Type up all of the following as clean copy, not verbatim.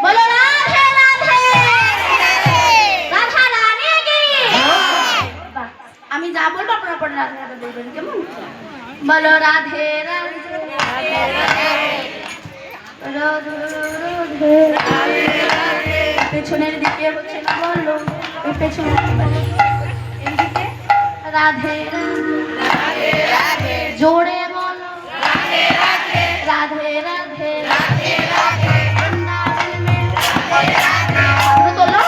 বলো রাধে রাধে। রাধা রানী কি? বাহ, আমি যা বলবো আপনারা পরে রাধে রাধে বলবেন, কেমন? বলো রাধে রাধে রাধে রাধে। পেছনের দিকে হচ্ছে না, বলো ওই পেছনের দিকে রাধে রাধে রাধে। জোরে বলো রাধে রাধে রাধে রাধে রাধে রাধে। বৃন্দাবন মে রাধে রাধে। হাত তোলো।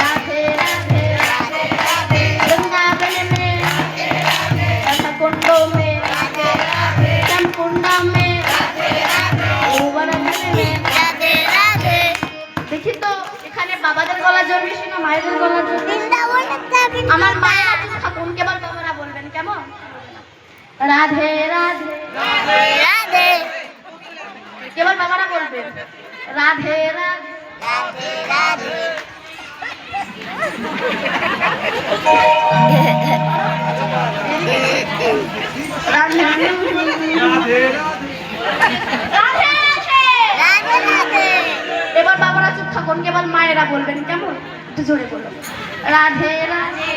রাধে রাধে রাধে রাধে। বৃন্দাবন মে রাধে রাধে। রাধাকুণ্ড মে রাধে রাধে। শ্যামকুণ্ড মে রাধে রাধে। গোবর্ধন মে রাধে রাধে। দেখি তো এখানে বাবাদের গলা জোর বেশি না মায়েদের গলা জোর বেশি? আমার মায়েরা চুপ থাকুন, কেবল বাবারা বলবেন, কেমন? রাধে রাধে রাধে রাধে। কেবল বাবারা বলবেন রাধে রাধে রাধে রাধে। এবার বাবারা চুপ থাকুন, কেবল মায়েরা বলবেন, কেমন? একটু জোরে বলো রাধে রাধে।